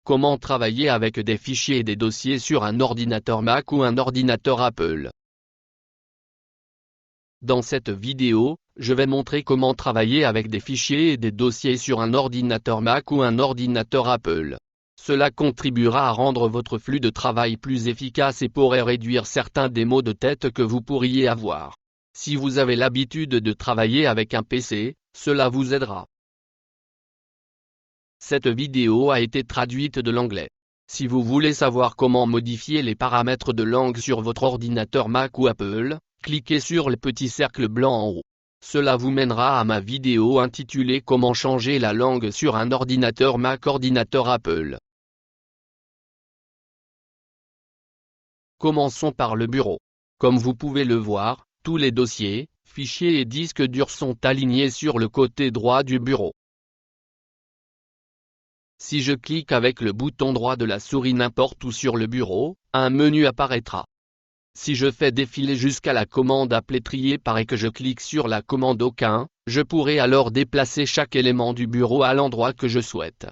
Comment travailler avec des fichiers et des dossiers sur un ordinateur Mac ou un ordinateur Apple? Dans cette vidéo, je vais montrer comment travailler avec des fichiers et des dossiers sur un ordinateur Mac ou un ordinateur Apple. Cela contribuera à rendre votre flux de travail plus efficace et pourrait réduire certains des maux de tête que vous pourriez avoir. Si vous avez l'habitude de travailler avec un PC, cela vous aidera. Cette vidéo a été traduite de l'anglais. Si vous voulez savoir comment modifier les paramètres de langue sur votre ordinateur Mac ou Apple, cliquez sur le petit cercle blanc en haut. Cela vous mènera à ma vidéo intitulée Comment changer la langue sur un ordinateur Mac ordinateur Apple. Commençons par le bureau. Comme vous pouvez le voir, tous les dossiers, fichiers et disques durs sont alignés sur le côté droit du bureau. Si je clique avec le bouton droit de la souris n'importe où sur le bureau, un menu apparaîtra. Si je fais défiler jusqu'à la commande appelée trier par et que je clique sur la commande aucun, je pourrai alors déplacer chaque élément du bureau à l'endroit que je souhaite.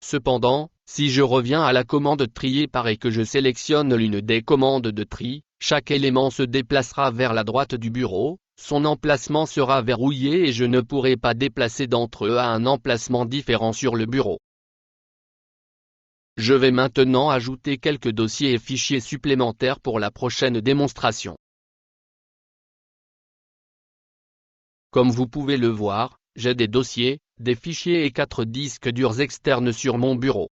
Cependant, si je reviens à la commande trier par et que je sélectionne l'une des commandes de tri, chaque élément se déplacera vers la droite du bureau, son emplacement sera verrouillé et je ne pourrai pas déplacer d'entre eux à un emplacement différent sur le bureau. Je vais maintenant ajouter quelques dossiers et fichiers supplémentaires pour la prochaine démonstration. Comme vous pouvez le voir, j'ai des dossiers, des fichiers et 4 disques durs externes sur mon bureau.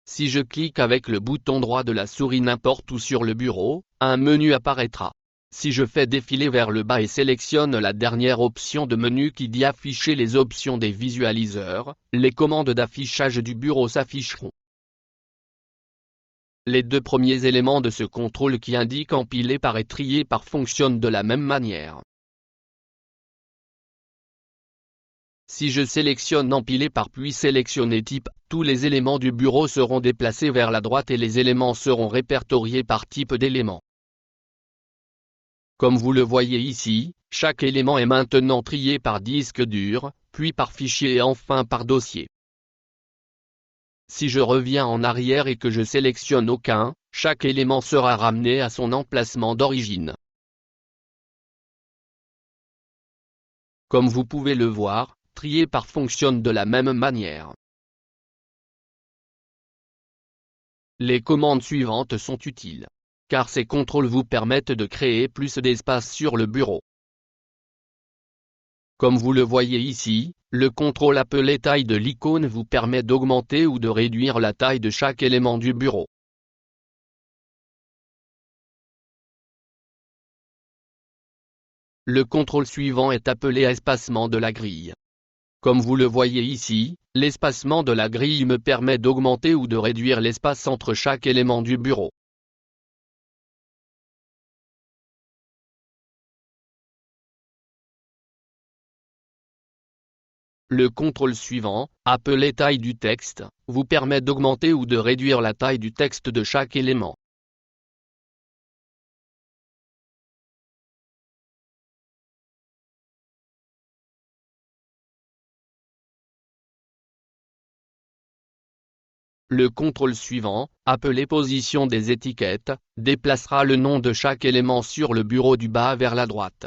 Si je clique avec le bouton droit de la souris n'importe où sur le bureau, un menu apparaîtra. Si je fais défiler vers le bas et sélectionne la dernière option de menu qui dit afficher les options des visualiseurs, les commandes d'affichage du bureau s'afficheront. Les deux premiers éléments de ce contrôle qui indiquent empiler par et trier par fonctionnent de la même manière. Si je sélectionne empiler par puis sélectionner type, tous les éléments du bureau seront déplacés vers la droite et les éléments seront répertoriés par type d'élément. Comme vous le voyez ici, chaque élément est maintenant trié par disque dur, puis par fichier et enfin par dossier. Si je reviens en arrière et que je sélectionne aucun, chaque élément sera ramené à son emplacement d'origine. Comme vous pouvez le voir, trier par fonctionne de la même manière. Les commandes suivantes sont utiles, car ces contrôles vous permettent de créer plus d'espace sur le bureau. Comme vous le voyez ici, le contrôle appelé taille de l'icône vous permet d'augmenter ou de réduire la taille de chaque élément du bureau. Le contrôle suivant est appelé espacement de la grille. Comme vous le voyez ici, l'espacement de la grille me permet d'augmenter ou de réduire l'espace entre chaque élément du bureau. Le contrôle suivant, appelé taille du texte, vous permet d'augmenter ou de réduire la taille du texte de chaque élément. Le contrôle suivant, appelé position des étiquettes, déplacera le nom de chaque élément sur le bureau du bas vers la droite.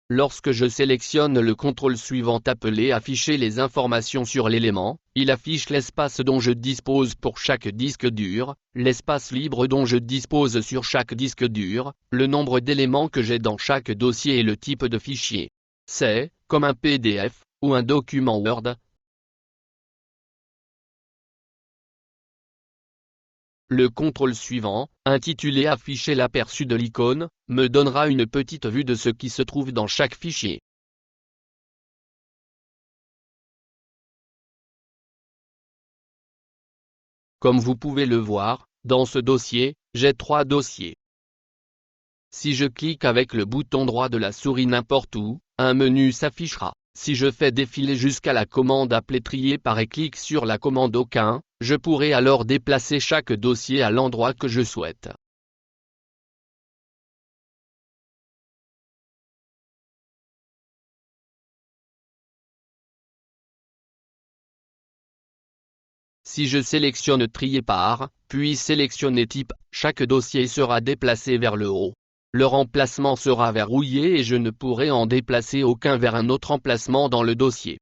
Lorsque je sélectionne le contrôle suivant appelé afficher les informations sur l'élément, il affiche l'espace dont je dispose pour chaque disque dur, l'espace libre dont je dispose sur chaque disque dur, le nombre d'éléments que j'ai dans chaque dossier et le type de fichier. C'est, comme un PDF, ou un document Word. Le contrôle suivant, intitulé Afficher l'aperçu de l'icône, me donnera une petite vue de ce qui se trouve dans chaque fichier. Comme vous pouvez le voir, dans ce dossier, j'ai 3 dossiers. Si je clique avec le bouton droit de la souris n'importe où, un menu s'affichera. Si je fais défiler jusqu'à la commande appelée trier par et clique sur la commande aucun, je pourrai alors déplacer chaque dossier à l'endroit que je souhaite. Si je sélectionne trier par, puis sélectionner type, chaque dossier sera déplacé vers le haut. Le remplacement sera verrouillé et je ne pourrai en déplacer aucun vers un autre emplacement dans le dossier.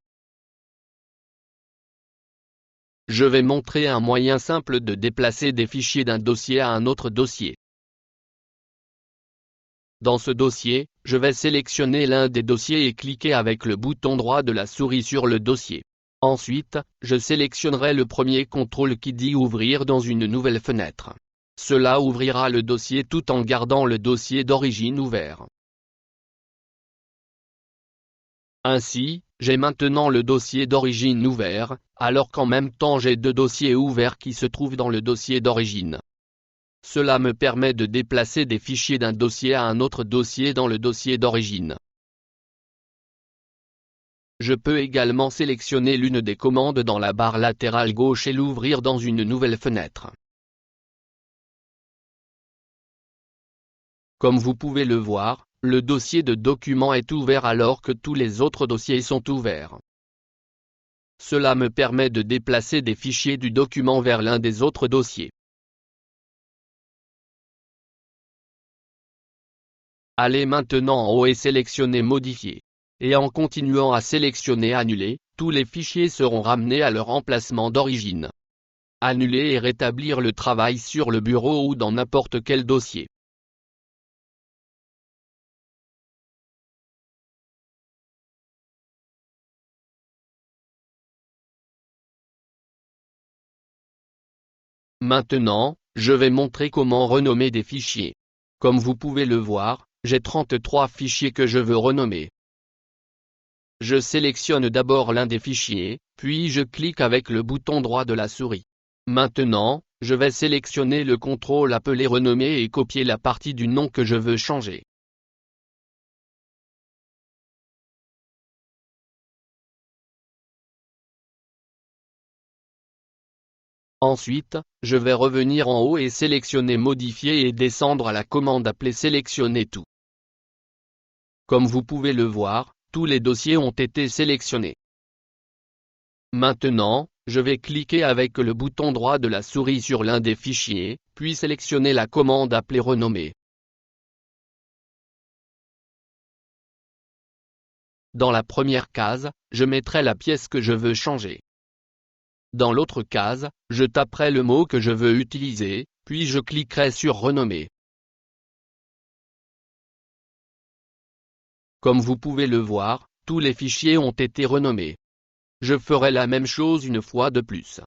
Je vais montrer un moyen simple de déplacer des fichiers d'un dossier à un autre dossier. Dans ce dossier, je vais sélectionner l'un des dossiers et cliquer avec le bouton droit de la souris sur le dossier. Ensuite, je sélectionnerai le premier contrôle qui dit ouvrir dans une nouvelle fenêtre. Cela ouvrira le dossier tout en gardant le dossier d'origine ouvert. Ainsi, j'ai maintenant le dossier d'origine ouvert, alors qu'en même temps j'ai deux dossiers ouverts qui se trouvent dans le dossier d'origine. Cela me permet de déplacer des fichiers d'un dossier à un autre dossier dans le dossier d'origine. Je peux également sélectionner l'une des commandes dans la barre latérale gauche et l'ouvrir dans une nouvelle fenêtre. Comme vous pouvez le voir, le dossier de document est ouvert alors que tous les autres dossiers sont ouverts. Cela me permet de déplacer des fichiers du document vers l'un des autres dossiers. Allez maintenant en haut et sélectionnez Modifier. Et en continuant à sélectionner Annuler, tous les fichiers seront ramenés à leur emplacement d'origine. Annuler et rétablir le travail sur le bureau ou dans n'importe quel dossier. Maintenant, je vais montrer comment renommer des fichiers. Comme vous pouvez le voir, j'ai 33 fichiers que je veux renommer. Je sélectionne d'abord l'un des fichiers, puis je clique avec le bouton droit de la souris. Maintenant, je vais sélectionner le contrôle appelé renommer et copier la partie du nom que je veux changer. Ensuite, je vais revenir en haut et sélectionner Modifier et descendre à la commande appelée Sélectionner tout. Comme vous pouvez le voir, tous les dossiers ont été sélectionnés. Maintenant, je vais cliquer avec le bouton droit de la souris sur l'un des fichiers, puis sélectionner la commande appelée Renommer. Dans la première case, je mettrai la pièce que je veux changer. Dans l'autre case, je taperai le mot que je veux utiliser, puis je cliquerai sur Renommer. Comme vous pouvez le voir, tous les fichiers ont été renommés. Je ferai la même chose une fois de plus.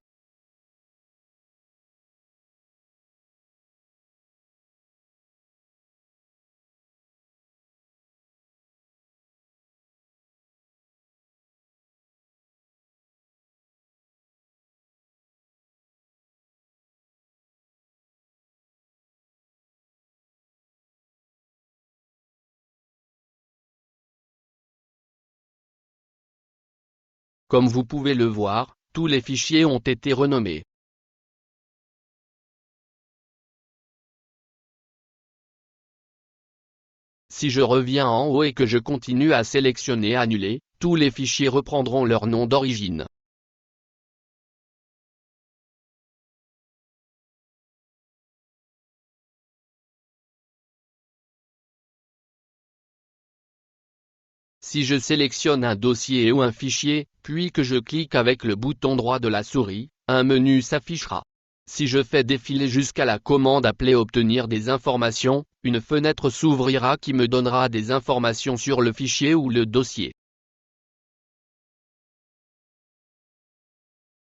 Comme vous pouvez le voir, tous les fichiers ont été renommés. Si je reviens en haut et que je continue à sélectionner Annuler, tous les fichiers reprendront leur nom d'origine. Si je sélectionne un dossier ou un fichier, puis que je clique avec le bouton droit de la souris, un menu s'affichera. Si je fais défiler jusqu'à la commande appelée Obtenir des informations, une fenêtre s'ouvrira qui me donnera des informations sur le fichier ou le dossier.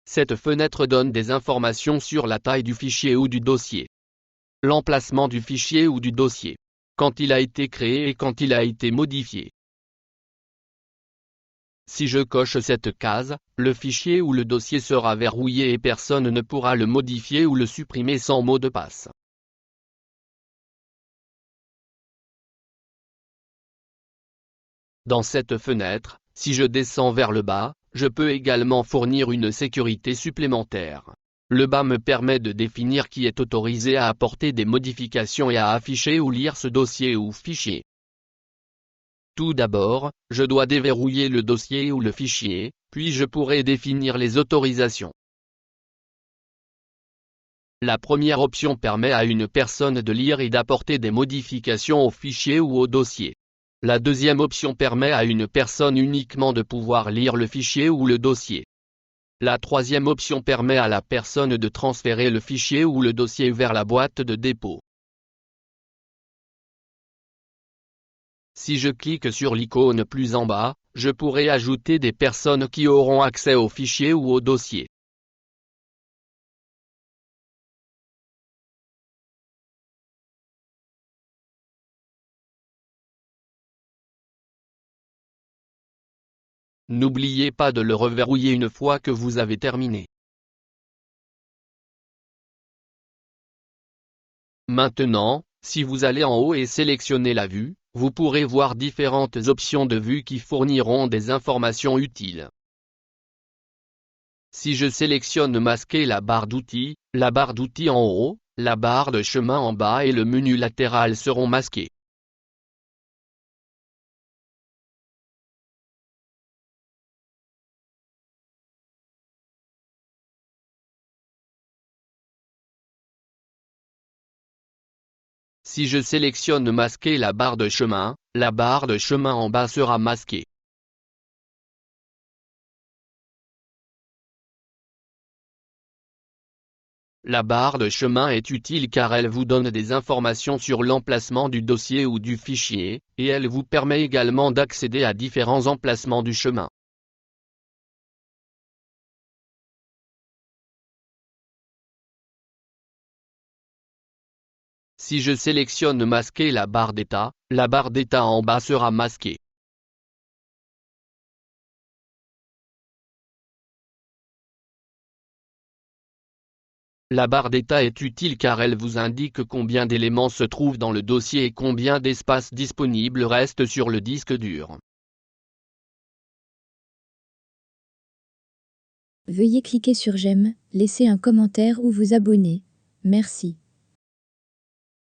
Cette fenêtre donne des informations sur la taille du fichier ou du dossier, l'emplacement du fichier ou du dossier, quand il a été créé et quand il a été modifié. Si je coche cette case, le fichier ou le dossier sera verrouillé et personne ne pourra le modifier ou le supprimer sans mot de passe. Dans cette fenêtre, Si je descends vers le bas, je peux également fournir une sécurité supplémentaire. Le bas me permet de définir qui est autorisé à apporter des modifications et à afficher ou lire ce dossier ou fichier. Tout d'abord, je dois déverrouiller le dossier ou le fichier, puis je pourrai définir les autorisations. La première option permet à une personne de lire et d'apporter des modifications au fichier ou au dossier. La deuxième option permet à une personne uniquement de pouvoir lire le fichier ou le dossier. La troisième option permet à la personne de transférer le fichier ou le dossier vers la boîte de dépôt. Si je clique sur l'icône plus en bas, je pourrai ajouter des personnes qui auront accès au fichier ou au dossier. N'oubliez pas de le reverrouiller une fois que vous avez terminé. Maintenant, si vous allez en haut et sélectionnez la vue, vous pourrez voir différentes options de vue qui fourniront des informations utiles. Si je sélectionne masquer la barre d'outils en haut, la barre de chemin en bas et le menu latéral seront masqués. Si je sélectionne masquer la barre de chemin en bas sera masquée. La barre de chemin est utile car elle vous donne des informations sur l'emplacement du dossier ou du fichier, et elle vous permet également d'accéder à différents emplacements du chemin. Si je sélectionne masquer la barre d'état en bas sera masquée. La barre d'état est utile car elle vous indique combien d'éléments se trouvent dans le dossier et combien d'espace disponible reste sur le disque dur. Veuillez cliquer sur j'aime, laisser un commentaire ou vous abonner. Merci.